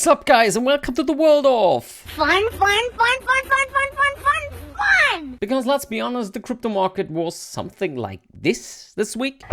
What's up, guys, and welcome to the world of Fun! Because let's be honest, the crypto market was something like this week.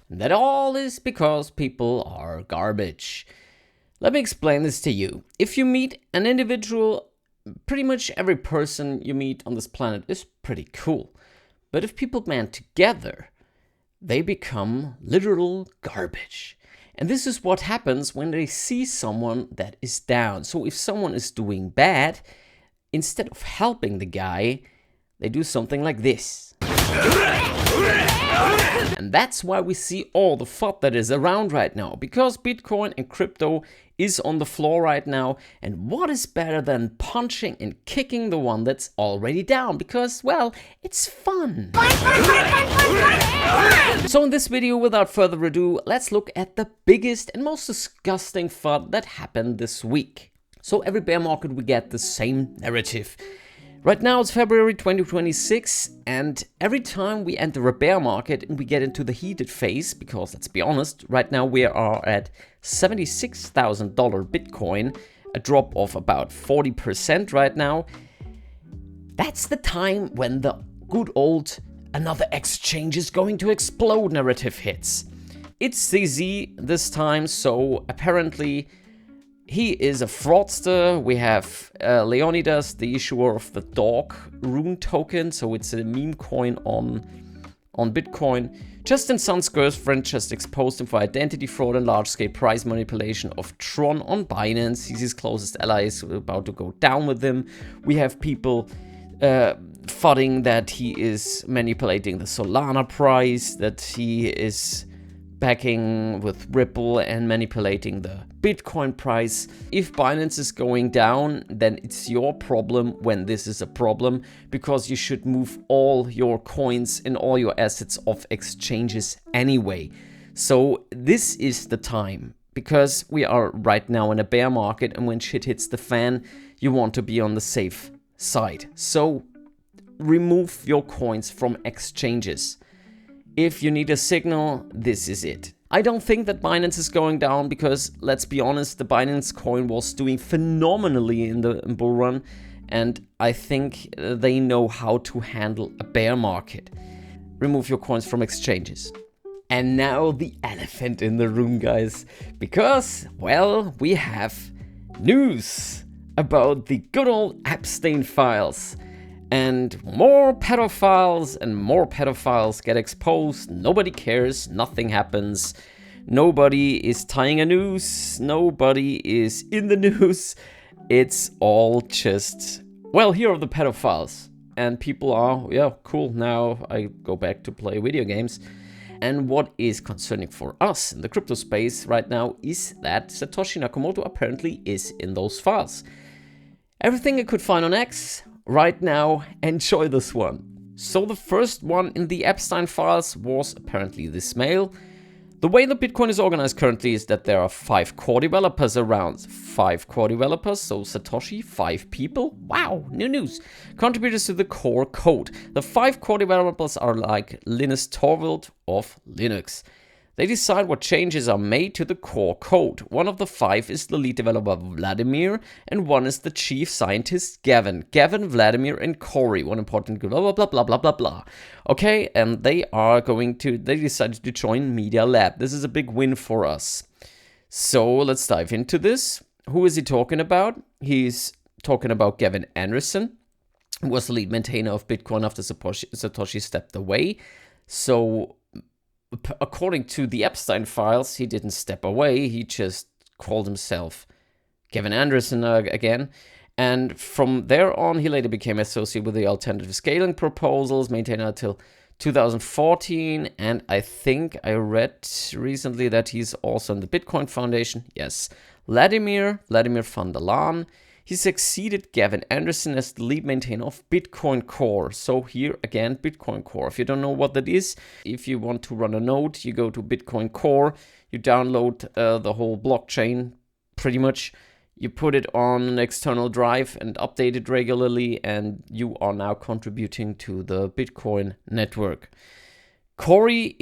That all is because people are garbage. Let me explain this to you. If you meet an individual, pretty much every person you meet on this planet is pretty cool. But if people band together, they become literal garbage. And this is what happens when they see someone that is down. So if someone is doing bad, instead of helping the guy, they do something like this. And that's why we see all the FUD that is around right now, because Bitcoin and crypto is on the floor right now. And what is better than punching and kicking the one that's already down? Because, well, it's fun. So in this video, without further ado, let's look at the biggest and most disgusting FUD that happened this week. So every bear market we get the same narrative. Right now it's February 2026, and every time we enter a bear market and we get into the heated phase, because let's be honest, right now we are at $76,000 Bitcoin, a drop of about 40% right now. That's the time when the good old another exchange is going to explode narrative hits. It's CZ this time, so apparently he is a fraudster. We have Leonidas, the issuer of the dog rune token. So it's a meme coin on Bitcoin. Justin Sun's girlfriend just exposed him for identity fraud and large-scale price manipulation of Tron on Binance. He's his closest ally, is about to go down with him. We have people fudding that he is manipulating the Solana price, that he is backing with Ripple and manipulating the Bitcoin price. If Binance is going down, then it's your problem when this is a problem, because you should move all your coins and all your assets off exchanges anyway. So this is the time, because we are right now in a bear market, and when shit hits the fan, you want to be on the safe side. So remove your coins from exchanges. If you need a signal, this is it. I don't think that Binance is going down because, let's be honest, the Binance coin was doing phenomenally in the bull run, and I think they know how to handle a bear market. Remove your coins from exchanges. And now the elephant in the room, guys, because, well, we have news about the good old Epstein files. And more pedophiles get exposed. Nobody cares, nothing happens. Nobody is tying a noose, nobody is in the news. It's all just, well, here are the pedophiles. And people are, yeah, cool, now I go back to play video games. And what is concerning for us in the crypto space right now is that Satoshi Nakamoto apparently is in those files. Everything I could find on X. Right now, enjoy this one. So the first one in the Epstein files was apparently this mail. The way that Bitcoin is organized currently is that there are 5 core developers around. 5 core developers, so Satoshi, 5 people. Wow, new news. Contributors to the core code. The 5 core developers are like Linus Torvald of Linux. They decide what changes are made to the core code. One of the 5 is the lead developer Vladimir, and one is the chief scientist Gavin. Gavin, Vladimir, and Corey. One important blah blah blah blah blah blah blah. Okay, and they decided to join Media Lab. This is a big win for us. So let's dive into this. Who is he talking about? He's talking about Gavin Anderson, who was the lead maintainer of Bitcoin after Satoshi stepped away. So according to the Epstein files, he didn't step away, he just called himself Gavin Anderson again. And from there on, he later became associated with the alternative scaling proposals, maintainer until 2014. And I think I read recently that he's also in the Bitcoin Foundation. Yes, Vladimir van der Laan. he succeeded Gavin Anderson as the lead maintainer of Bitcoin Core. So here again, Bitcoin Core. If you don't know what that is, if you want to run a node, you go to Bitcoin Core, you download the whole blockchain, pretty much. You put it on an external drive and update it regularly, and you are now contributing to the Bitcoin network. Corey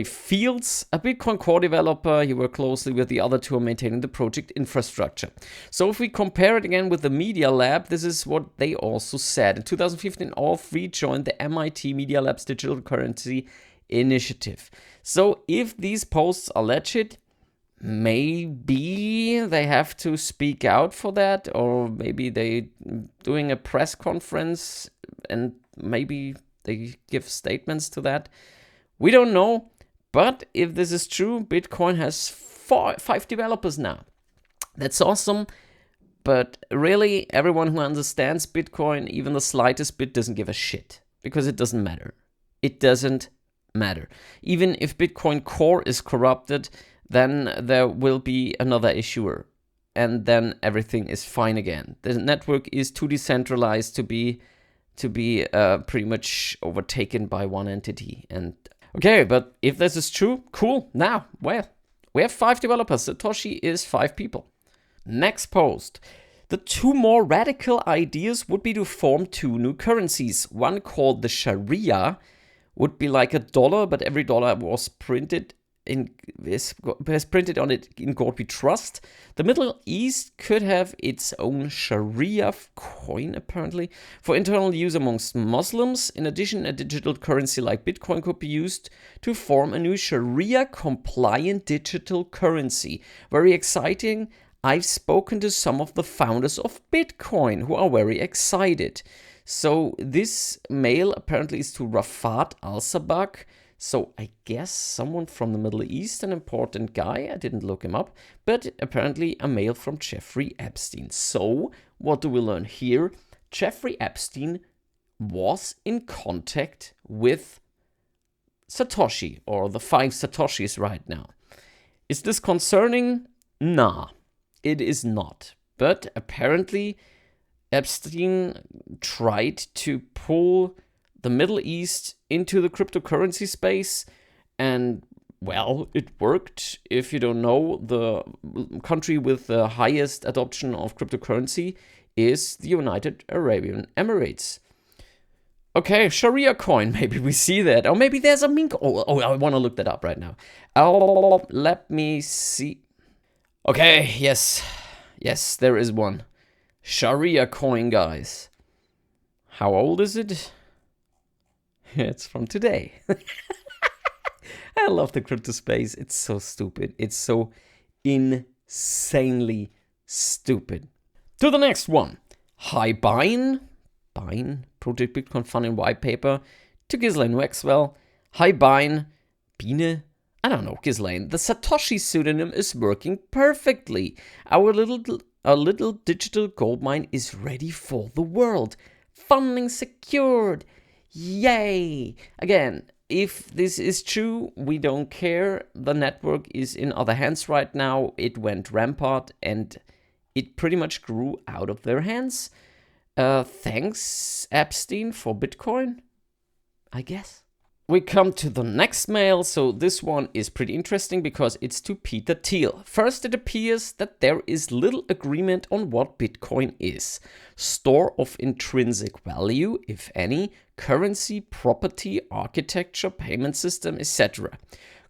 Fields, a Bitcoin Core developer. He worked closely with the other two on maintaining the project infrastructure. So if we compare it again with the Media Lab, this is what they also said. In 2015, all three joined the MIT Media Lab's digital currency initiative. So if these posts are legit, maybe they have to speak out for that, or maybe they doing a press conference and maybe they give statements to that. We don't know, but if this is true, Bitcoin has 5 developers now. That's awesome, but really everyone who understands Bitcoin, even the slightest bit, doesn't give a shit, because it doesn't matter. It doesn't matter. Even if Bitcoin Core is corrupted, then there will be another issuer, and then everything is fine again. The network is too decentralized to be pretty much overtaken by one entity. And okay, but if this is true, cool. Now, well, we have 5 developers. Satoshi is 5 people. Next post. The 2 more radical ideas would be to form 2 new currencies. One called the Sharia, would be like $1, but every dollar was printed has printed on it in God we trust. The Middle East could have its own Sharia coin, apparently, for internal use amongst Muslims. In addition, a digital currency like Bitcoin could be used to form a new Sharia-compliant digital currency. Very exciting. I've spoken to some of the founders of Bitcoin who are very excited. So this mail apparently is to Rafat Al-Sabak. So I guess someone from the Middle East, an important guy. I didn't look him up, but apparently a mail from Jeffrey Epstein. So what do we learn here? Jeffrey Epstein was in contact with Satoshi, or the 5 Satoshis right now. Is this concerning? Nah, it is not. But apparently Epstein tried to pull the Middle East into the cryptocurrency space, and well, it worked. If you don't know, the country with the highest adoption of cryptocurrency is the United Arab Emirates. Okay, Sharia coin, maybe we see that. Or maybe there's a mink. Oh, I want to look that up right now. Let me see. Okay, yes, there is one. Sharia coin, guys. How old is it? It's from today. I love the crypto space. It's so stupid. It's so insanely stupid. To the next one. Bybit, Project Bitcoin Fund and White Paper, to Ghislaine Maxwell. Bybit, Biene, I don't know, Ghislaine. The Satoshi pseudonym is working perfectly. Our little digital gold mine is ready for the world. Funding secured. Yay! Again, if this is true, we don't care. The network is in other hands right now. It went rampant and it pretty much grew out of their hands. Thanks, Epstein, for Bitcoin, I guess. We come to the next mail. So this one is pretty interesting because it's to Peter Thiel. First, it appears that there is little agreement on what Bitcoin is. Store of intrinsic value, if any, currency, property, architecture, payment system, etc.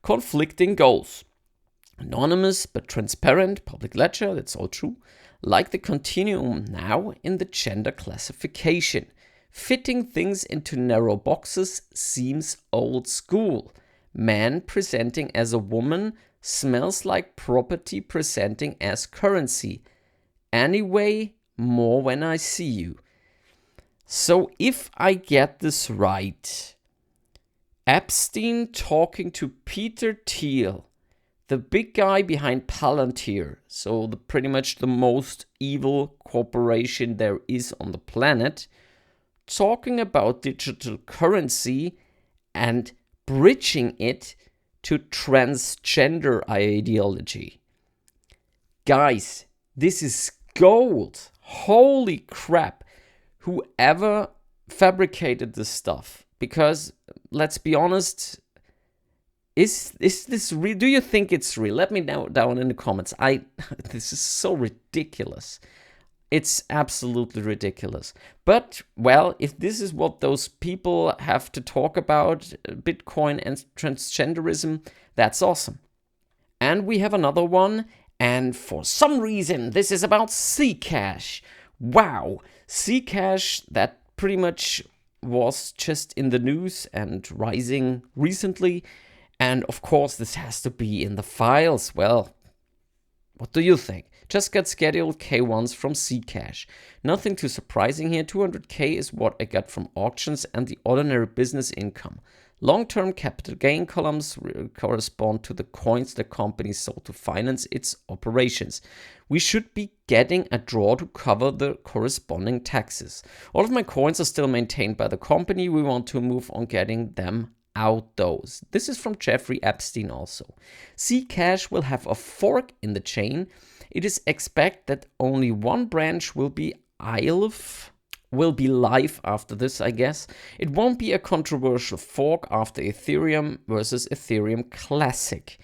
Conflicting goals. Anonymous but transparent, public ledger, that's all true. Like the continuum now in the gender classification. Fitting things into narrow boxes seems old school. Man presenting as a woman smells like property presenting as currency. Anyway, more when I see you. So if I get this right, Epstein talking to Peter Thiel, the big guy behind Palantir, so pretty much the most evil corporation there is on the planet, talking about digital currency and bridging it to transgender ideology. Guys, this is gold. holy crap, whoever fabricated this stuff. Because let's be honest, is this real? Do you think it's real? Let me know down in the comments. This is so ridiculous. It's absolutely ridiculous. But, well, if this is what those people have to talk about, Bitcoin and transgenderism, that's awesome. And we have another one, and for some reason, this is about Zcash. Wow, Zcash, that pretty much was just in the news and rising recently. And of course, this has to be in the files. Well, what do you think? Just got scheduled K1s from Zcash. Nothing too surprising here. 200k is what I got from auctions and the ordinary business income. Long-term capital gain columns correspond to the coins the company sold to finance its operations. We should be getting a draw to cover the corresponding taxes. All of my coins are still maintained by the company. We want to move on getting them out those. This is from Jeffrey Epstein also. Zcash will have a fork in the chain. It is expected that only one branch will be live after this, I guess. It won't be a controversial fork after Ethereum versus Ethereum Classic.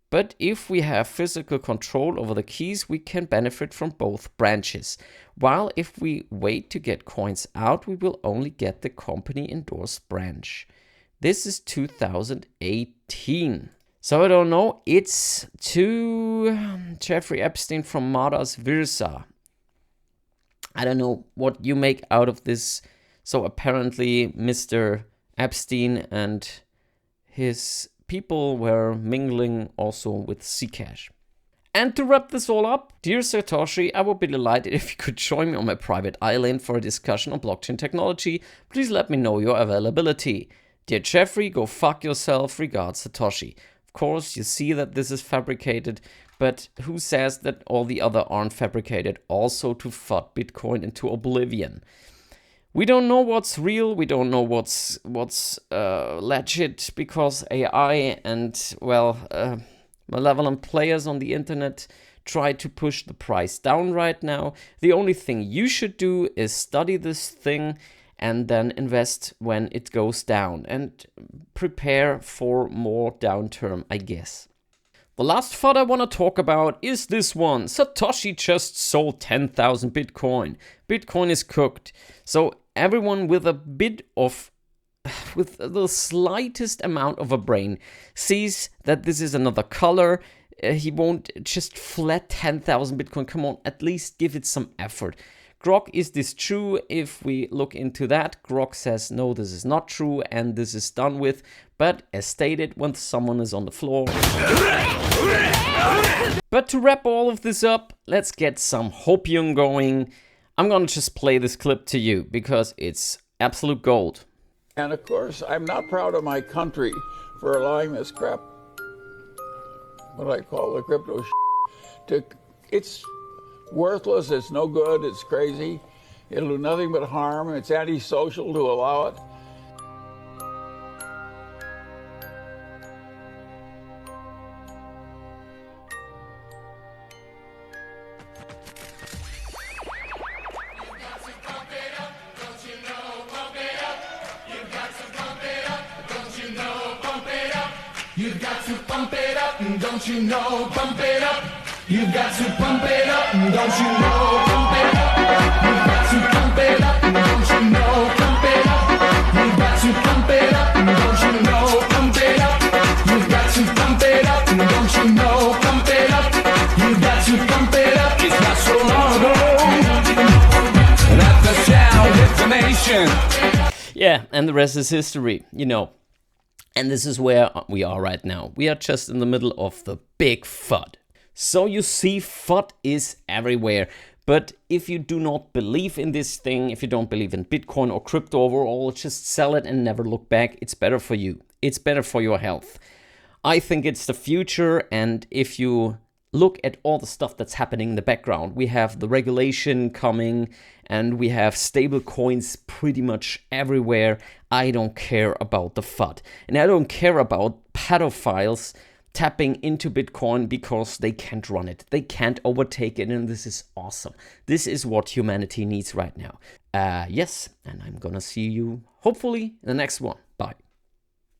But if we have physical control over the keys, we can benefit from both branches. While if we wait to get coins out, we will only get the company endorsed branch. This is 2018. So I don't know, it's to Jeffrey Epstein from Madas Virsa. I don't know what you make out of this. So apparently Mr. Epstein and his people were mingling also with Zcash. And to wrap this all up, dear Satoshi, I would be delighted if you could join me on my private island for a discussion on blockchain technology. Please let me know your availability. Dear Jeffrey, go fuck yourself. Regards, Satoshi. Of course, you see that this is fabricated, but who says that all the other aren't fabricated also to FUD Bitcoin into oblivion? We don't know what's real, we don't know what's legit, because AI and, malevolent players on the internet try to push the price down right now. The only thing you should do is study this thing and then invest when it goes down and prepare for more downturn, I guess. The last FUD I want to talk about is this one. Satoshi just sold 10,000 Bitcoin. Bitcoin is cooked. So everyone with the slightest amount of a brain sees that this is another color. He won't just flat 10,000 Bitcoin. Come on, at least give it some effort. Grok, is this true? If we look into that, Grok says, no, this is not true, and this is done with. But as stated, when someone is on the floor. But to wrap all of this up, let's get some hopium going. I'm gonna just play this clip to you, because it's absolute gold. And of course, I'm not proud of my country for allowing this crap, what I call the crypto it's worthless, it's no good, it's crazy, it'll do nothing but harm, it's antisocial to allow it. You've got to pump it up, don't you know, pump it up. You've got to pump it up, don't you know, pump it up. You've got to pump it up, don't you know, pump it up. You've got to pump it up, don't you know, pump it up. You've got to pump it up, don't you know, pump it up. You've got to pump it up, it's not so long ago that the sound hit the nation. Yeah, and the rest is history, you know. And this is where we are right now. We are just in the middle of the big FUD. So you see, FUD is everywhere. But if you do not believe in this thing, if you don't believe in Bitcoin or crypto overall, just sell it and never look back. It's better for you. It's better for your health. I think it's the future. And if you look at all the stuff that's happening in the background, we have the regulation coming and we have stable coins pretty much everywhere. I don't care about the FUD. And I don't care about pedophiles tapping into Bitcoin because they can't run it. They can't overtake it, and this is awesome. This is what humanity needs right now. Yes, and I'm gonna see you hopefully in the next one. Bye.